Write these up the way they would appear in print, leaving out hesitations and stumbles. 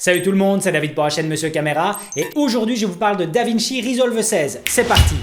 Salut tout le monde, c'est David pour la chaîne Monsieur Caméra et aujourd'hui je vous parle de DaVinci Resolve 16. C'est parti!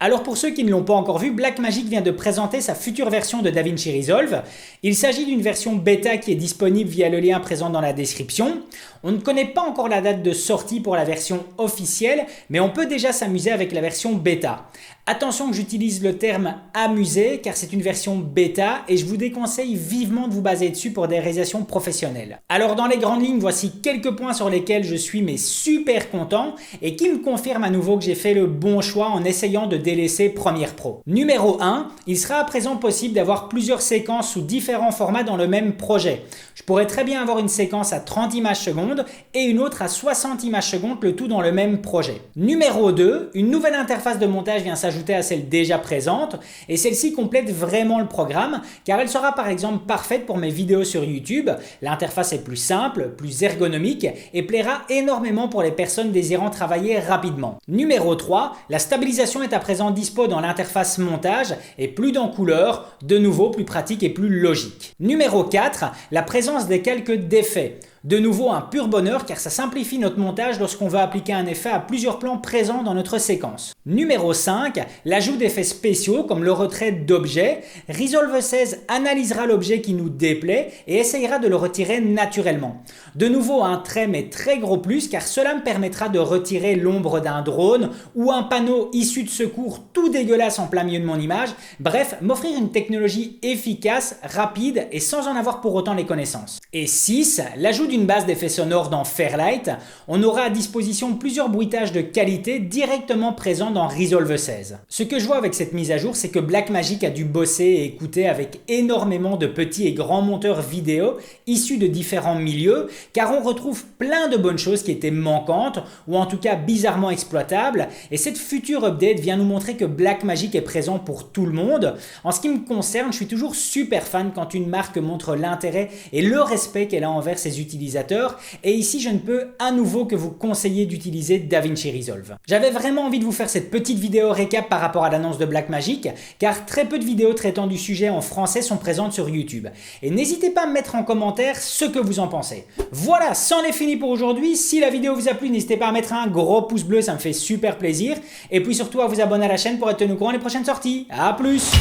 Alors pour ceux qui ne l'ont pas encore vu, Blackmagic vient de présenter sa future version de DaVinci Resolve. Il s'agit d'une version bêta qui est disponible via le lien présent dans la description. On ne connaît pas encore la date de sortie pour la version officielle, mais on peut déjà s'amuser avec la version bêta. Attention que j'utilise le terme « amuser » car c'est une version bêta et je vous déconseille vivement de vous baser dessus pour des réalisations professionnelles. Alors dans les grandes lignes, voici quelques points sur lesquels je suis super content et qui me confirment à nouveau que j'ai fait le bon choix en essayant de délaisser Premiere Pro. Numéro 1, il sera à présent possible d'avoir plusieurs séquences sous différents formats dans le même projet. Je pourrais très bien avoir une séquence à 30 images secondes et une autre à 60 images secondes, le tout dans le même projet. Numéro 2, une nouvelle interface de montage vient s'ajouter à celle déjà présente et celle-ci complète vraiment le programme car elle sera par exemple parfaite pour mes vidéos sur YouTube. L'interface est plus simple, plus ergonomique et plaira énormément pour les personnes désirant travailler rapidement. Numéro 3, la stabilisation est à présent dispo dans l'interface montage et plus dans couleur, de nouveau plus pratique et plus logique. Numéro 4, la présence des calques d'effets. De nouveau un pur bonheur car ça simplifie notre montage lorsqu'on veut appliquer un effet à plusieurs plans présents dans notre séquence. Numéro 5, l'ajout d'effets spéciaux comme le retrait d'objets. Resolve 16 analysera l'objet qui nous déplaît et essayera de le retirer naturellement. De nouveau un très mais très gros plus car cela me permettra de retirer l'ombre d'un drone ou un panneau issu de secours tout dégueulasse en plein milieu de mon image. Bref, m'offrir une technologie efficace, rapide et sans en avoir pour autant les connaissances. Et 6, l'ajout d'une base d'effets sonores dans Fairlight. On aura à disposition plusieurs bruitages de qualité directement présents dans Resolve 16. Ce que je vois avec cette mise à jour, c'est que Blackmagic a dû bosser et écouter avec énormément de petits et grands monteurs vidéo issus de différents milieux, car on retrouve plein de bonnes choses qui étaient manquantes ou en tout cas bizarrement exploitables. Et cette future update vient nous montrer que Blackmagic est présent pour tout le monde. En ce qui me concerne, je suis toujours super fan quand une marque montre l'intérêt et le respect qu'elle a envers ses utilisateurs. Et ici, je ne peux à nouveau que vous conseiller d'utiliser DaVinci Resolve. J'avais vraiment envie de vous faire cette petite vidéo récap par rapport à l'annonce de Blackmagic, car très peu de vidéos traitant du sujet en français sont présentes sur YouTube. Et n'hésitez pas à me mettre en commentaire ce que vous en pensez. Voilà, c'en est fini pour aujourd'hui. Si la vidéo vous a plu, n'hésitez pas à mettre un gros pouce bleu, ça me fait super plaisir. Et puis surtout à vous abonner à la chaîne pour être tenu au courant des prochaines sorties. A plus!